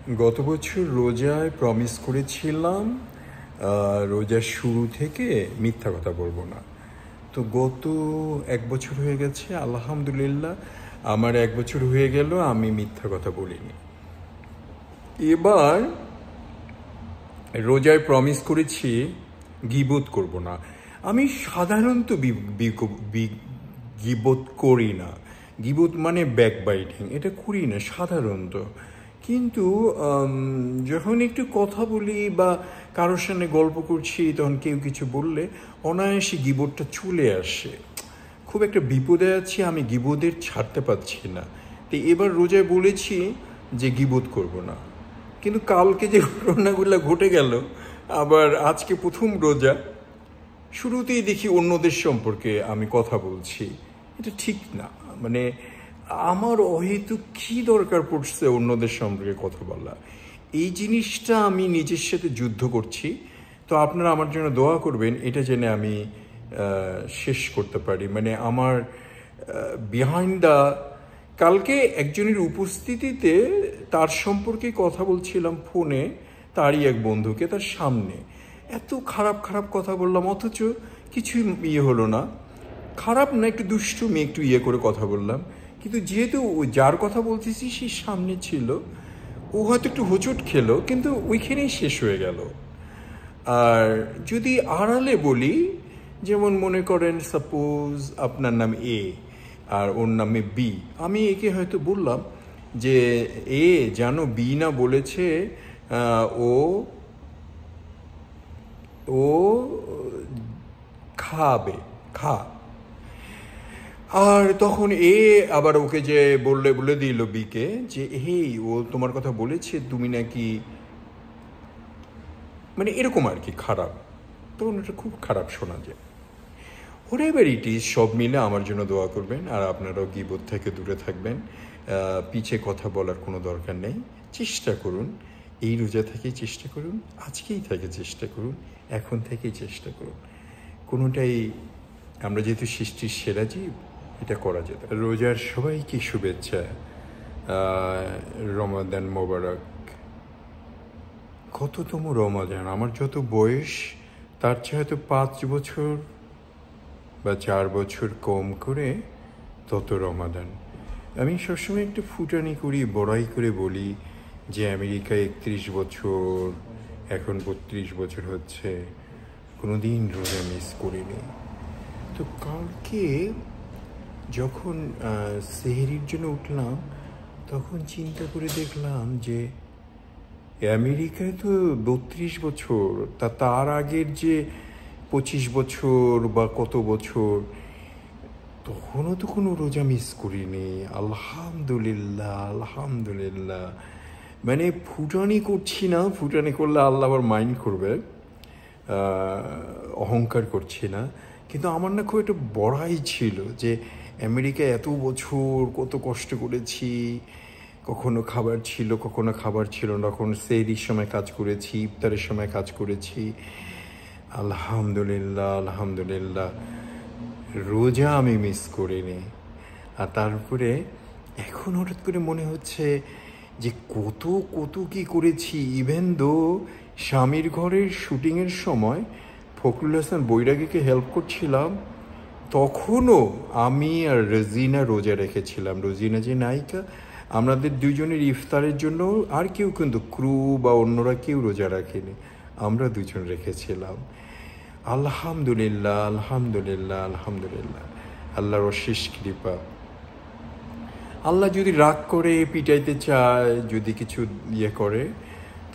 গত বছর রোজায় প্রমিস করেছিলাম রোজার শুরু থেকে মিথ্যা কথা বলবো না। তো গত 1 বছর হয়ে গেছে, আলহামদুলিল্লাহ আমার 1 বছর হয়ে গেল আমি মিথ্যা কথা বলিনি। এবার রোজায় প্রমিস করেছি গীবত করব না। আমি সাধারণত গীবত করি না। গীবত মানে ব্যাকবাইটিং, এটা করি না সাধারণত। কিন্তু যখন একটু কথা বলি বা কারোর সামনে গল্প করছি, তখন কেউ কিছু বললে অনায়াসে গীবতটা চলে আসে। খুব একটা বিপদে আছি, আমি গীবতের ছাড়তে পারছি না। তো এবার রোজায় বলেছি যে গীবত করব না, কিন্তু কালকে যে ঘটনাগুলো ঘটে গেল, আবার আজকে প্রথম রোজা, শুরুতেই দেখি অন্যদের সম্পর্কে আমি কথা বলছি। এটা ঠিক না। মানে আমার অহেতুক কী দরকার পড়ছে অন্যদের সম্পর্কে কথা বলা? এই জিনিসটা আমি নিজের সাথে যুদ্ধ করছি। তো আপনারা আমার জন্য দোয়া করবেন, এটা জেনে আমি শেষ করতে পারি। মানে আমার বিহাইন্ড দ্য, কালকে একজনের উপস্থিতিতে তার সম্পর্কে কথা বলছিলাম ফোনে, তারই এক বন্ধুকে, তার সামনে এত খারাপ খারাপ কথা বললাম, অথচ কিছুই হলো না। খারাপ না, একটু দুষ্টুমি, একটু করে কথা বললাম। কিন্তু যেহেতু যার কথা বলতেছি সে সামনে ছিল, ও হয়তো একটু হোঁচট খেলো, কিন্তু ওইখানেই শেষ হয়ে গেল। আর যদি আড়ালে বলি, যেমন মনে করেন সাপোজ আপনার নাম এ আর ওর নামে বি, আমি একে হয়তো বললাম যে এ জানো বি না বলেছে ও ও খাবে, খা। আর তখন এ আবার ওকে যে বলে দিল বিকে যে হেই, ও তোমার কথা বলেছে তুমি নাকি, মানে এরকম আর কি, খারাপ। তখন এটা খুব খারাপ শোনা যায়। হোয়াটএভার ইট ইজ, সব মিলে আমার জন্য দোয়া করবেন। আর আপনারাও গীবত থেকে দূরে থাকবেন। পিছে কথা বলার কোনো দরকার নেই। চেষ্টা করুন, এই রোজা থেকেই চেষ্টা করুন, আজকেই থেকে চেষ্টা করুন, এখন থেকেই চেষ্টা করুন। কোনোটাই, আমরা যেহেতু সৃষ্টির সেরা জীব, এটা করা যেত। রোজার সবাইকে শুভেচ্ছা, রমাদান মোবারক। কততম রমাদান? আমার যত বয়স তার চেয়ে হয়তো 5 বছর বা 4 বছর কম করে তত রমাদান। আমি সবসময় একটু ফুটানি করি, বড়াই করে বলি যে আমেরিকায় 31 বছর, এখন 32 বছর হচ্ছে, কোনো দিন রোজা মিস করিনি। তো কালকে যখন সেহরির জন্য উঠলাম, তখন চিন্তা করে দেখলাম যে আমেরিকায় তো 32 বছর, তার আগের যে 25 বছর বা কত বছর, তখনও তো কোনো রোজা মিস করিনি। আলহামদুলিল্লাহ, আলহামদুলিল্লাহ। মানে ফুটানি করছি না, ফুটানি করলে আল্লাহ আবার মাইন্ড করবে, অহংকার করছি না। কিন্তু আমার না খুব একটা বড়াই ছিল যে আমেরিকায় এত বছর কত কষ্ট করেছি, কখনো খাবার ছিল, কখনো খাবার ছিল না, কখনো সেহরির সময় কাজ করেছি, ইফতারের সময় কাজ করেছি। আলহামদুলিল্লাহ, আলহামদুলিল্লাহ, রোজা আমি মিস করিনি। আর তারপরে এখন হঠাৎ করে মনে হচ্ছে যে কত কত কি করেছি। ইভেন দো স্বামীর ঘরের শুটিংয়ের সময় ফখরুল হাসান বৈরাগীকে হেল্প করছিলাম, তখনও আমি আর রোজিনা রোজা রেখেছিলাম। রোজিনা যে নায়িকা, আমাদের দুজনের ইফতারের জন্য আর কেউ, কিন্তু ক্রু বা অন্যরা কেউ রোজা রাখেনি, আমরা দুজন রেখেছিলাম। আলহামদুলিল্লাহ, আলহামদুলিল্লাহ, আলহামদুলিল্লাহ, আল্লাহর অশেষ কৃপা। আল্লাহ যদি রাগ করে, পিটাইতে চায়, যদি কিছু করে,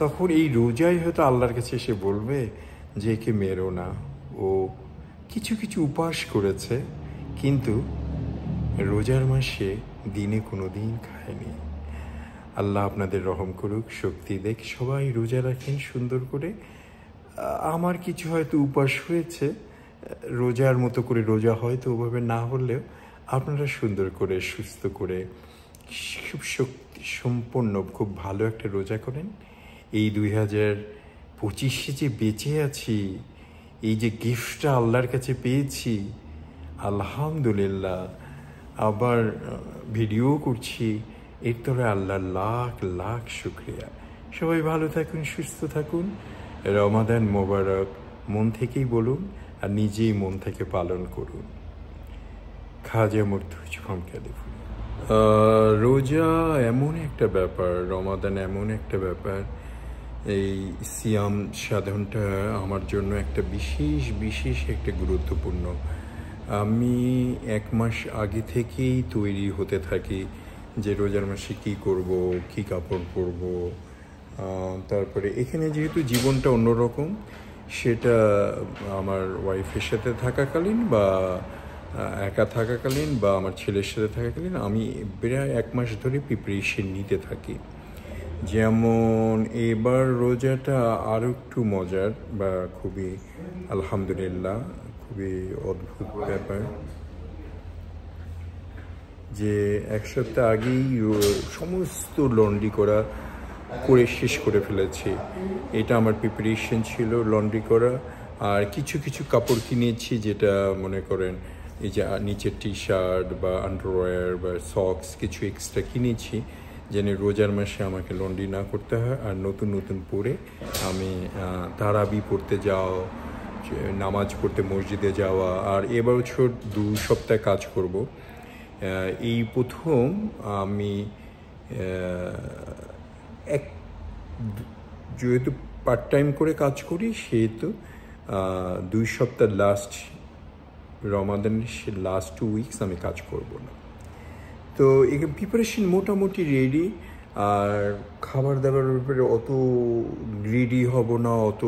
তখন এই রোজাই হয়তো আল্লাহর কাছে এসে বলবে যে একে মেরো না, ও কিছু কিছু উপাস করেছে, কিন্তু রোজার মাসে দিনে কোনো দিন খায়নি। আল্লাহ আপনাদের রহম করুক, শক্তি দেখ, সবাই রোজা রাখেন সুন্দর করে। আমার কিছু হয়তো উপাস হয়েছে, রোজার মতো করে রোজা হয়তো ওভাবে না হলেও আপনারা সুন্দর করে, সুস্থ করে, খুব শক্তি সম্পন্ন, খুব ভালো একটা রোজা করেন। এই 2025 যে বেঁচে আছি, এই যে গিফটটা আল্লাহর কাছে পেয়েছি, আলহামদুলিল্লাহ। আবার ভিডিও করছি, এর তোরা আল্লাহ লাখ লাখ শুক্রিয়া। সবাই ভালো থাকুন, সুস্থ থাকুন। রমাদান মোবারক মন থেকেই বলুন আর নিজেই মন থেকে পালন করুন। খাজা মুর্তুজ ফ্রম ক্যালিফোর্নিয়া। রোজা এমন একটা ব্যাপার, রমাদান এমন একটা ব্যাপার, এই সিয়াম সাধনটা আমার জন্য একটা বিশেষ একটা গুরুত্বপূর্ণ। আমি 1 মাস আগে থেকেই তৈরি হতে থাকি যে রোজার মাসে কী করব, কী কাপড় পরব। তারপরে এখানে যেহেতু জীবনটা অন্যরকম, সেটা আমার ওয়াইফের সাথে থাকাকালীন বা একা থাকাকালীন বা আমার ছেলের সাথে থাকাকালীন আমি প্রায় 1 মাস ধরে প্রিপারেশন নিতে থাকি। যেমন এবার রোজাটা আরও একটু মজার বা খুবই আলহামদুলিল্লাহ খুবই অদ্ভুত ব্যাপার যে 1 সপ্তাহ আগেই সমস্ত লন্ড্রি করে শেষ করে ফেলেছি। এটা আমার প্রিপারেশন ছিল, লন্ড্রি করা। আর কিছু কাপড় কিনেছি, যেটা মনে করেন এই যে নিচের টি শার্ট বা আন্ডারওয়্যার বা সক্স কিছু এক্সট্রা কিনেছি, যেন রোজার মাসে আমাকে লন্ড্রি না করতে হয়। আর নতুন পরে আমি তারাবি পড়তে যাওয়া, নামাজ পড়তে মসজিদে যাওয়া। আর এবছর 2 সপ্তাহ কাজ করব। এই প্রথম আমি যেহেতু পার্ট টাইম করে কাজ করি, সেহেতু 2 সপ্তাহ রমাদানের লাস্ট 2 উইকস আমি কাজ করব না। তো এখানে প্রিপারেশন মোটামুটি রেডি। আর খাবার দাবারের ব্যাপারে অত গ্রিডি হব না, অত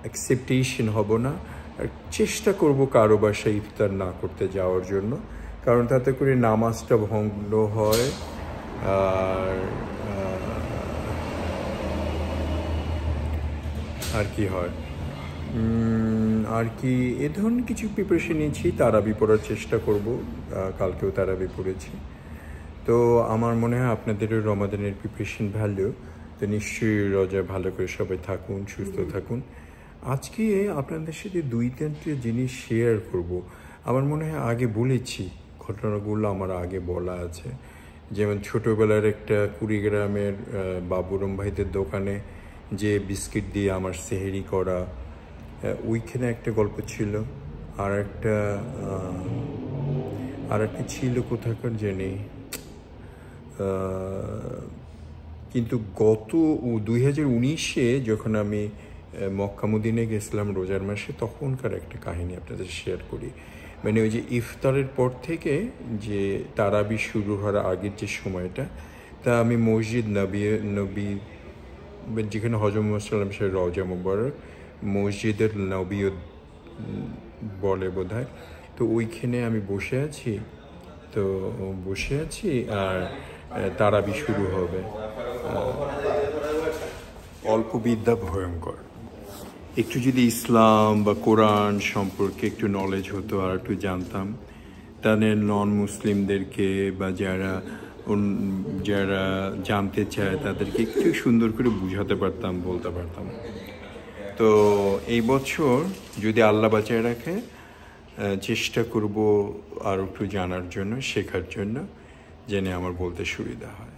অ্যাকসেপ্টেশন হব না। আর চেষ্টা করব কারো বাসায় ইফতার না করতে যাওয়ার জন্য, কারণ তাতে করে নামাজটা ভঙ্গ হয়। আর কি হয় আর কি এ ধরনের কিছু প্রিপারেশন নিয়েছি। তারাবি পড়ার চেষ্টা করব, কালকেও তারাবি পড়েছি। তো আমার মনে হয় আপনাদেরও রমাদানের প্রিপারেশন ভালো। তো নিশ্চয়ই রোজা ভালো করে সবাই থাকুন, সুস্থ থাকুন। আজকে আপনাদের সাথে 2-3টে জিনিস শেয়ার করব। আমার মনে হয় আগে বলেছি, ঘটনাগুলো আমার আগে বলা আছে। যেমন ছোটোবেলার একটা কুড়িগ্রামের বাবুরম ভাইদের দোকানে যে বিস্কিট দিয়ে আমার সেহেরি করা, ওইখানে একটা গল্প ছিল। আর একটা ছিল কোথাকার জানি, কিন্তু গত 2019-এ যখন আমি মক্কা মদিনায় গেছিলাম রোজার মাসে, তখনকার একটা কাহিনী আপনাদের শেয়ার করি। মানে ওই যে ইফতারের পর থেকে যে তারাবি শুরু হওয়ার আগের যে সময়টা, তা আমি মসজিদ নবী যেখানে হজরত মুহাম্মদ সাল্লাল্লাহু আলাইহি ওয়াসাল্লাম রওজা মুবারক, মসজিদের নবীও বলে বোধহয়। তো ওইখানে আমি বসে আছি আর তারাবি শুরু হবে। অল্প বিদ্যা ভয়ঙ্কর। একটু যদি ইসলাম বা কোরআন সম্পর্কে একটু নলেজ হতো আর একটু জানতাম, তাদের নন মুসলিমদেরকে বা যারা জানতে চায় তাদেরকে একটু সুন্দর করে বুঝাতে পারতাম, বলতে পারতাম। তো এই বছর যদি আল্লাহ বাঁচায় রাখে, চেষ্টা করব আর একটু জানার জন্য, শেখার জন্য, জেনে আমার বলতে সুবিধা হয়।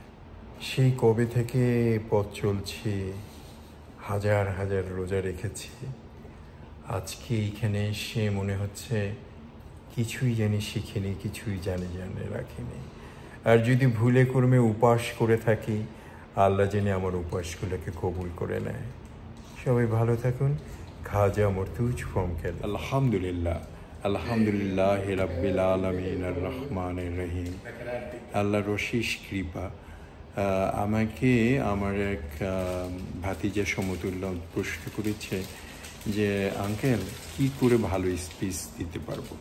সেই কবে থেকে পথ চলছি, হাজার রোজা রেখেছি। আজকে এইখানে এসে মনে হচ্ছে কিছুই শিখিনি, কিছুই রাখিনি। আর যদি ভুলে কর্মে উপাস করে থাকি, আল্লাহ জেনে আমার উপাসগুলোকে কবুল করে নেয়। সবাই ভালো থাকুন। খাজা মুর্তুজ ফ্রম ক্যালিফোর্নিয়া। আলহামদুলিল্লাহ রাব্বিল আলামিন আর রহমানির রহিম। আল্লাহর অশেষ কৃপা। আমাকে আমার এক ভাতিজা সমতুল্য প্রশ্ন করেছে যে আঙ্কেল, কি করে ভালো স্পিচ দিতে পারবো?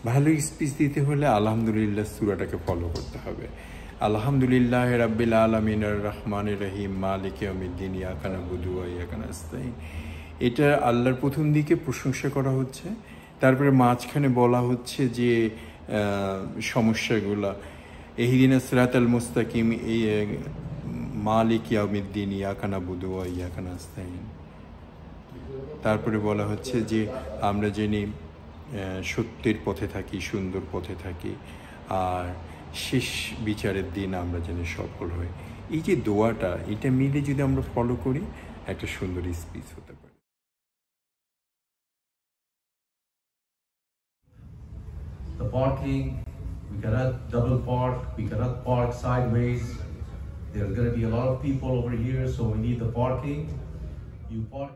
ভালো স্পিচ দিতে হলে আলহামদুলিল্লাহ সূরাটাকে ফলো করতে হবে। আলহামদুলিল্লাহ রাব্বিল আলামিন আর রহমানির রহিম মালিকি ইয়াউমিদ্দিন ইয়াকা না'বুদু ওয়া ইয়াকা নাস্তাইন। এটা আল্লাহর প্রথম দিকে প্রশংসা করা হচ্ছে, তারপরে মাঝখানে বলা হচ্ছে যে সমস্যাগুলা, ইহদিনাস সিরাতাল মুস্তাকিম মালিকি ইয়াউমিদ্দিন ইয়াকা না'বুদু ওয়া ইয়াকা নাস্তাইন। তারপরে বলা হচ্ছে যে আমরা যিনি সত্যের পথে থাকি, সুন্দর পথে থাকি, আর শেষ বিচারের দিন আমরা যেন সফল হই। এই যে দোয়াটা, এটা মিলে যদি আমরা ফলো করি, একটা সুন্দর স্পিচ হতে পারে। The parking, we cannot double park, we cannot park sideways. There's going to be a lot of people over here, so we need the parking. You park.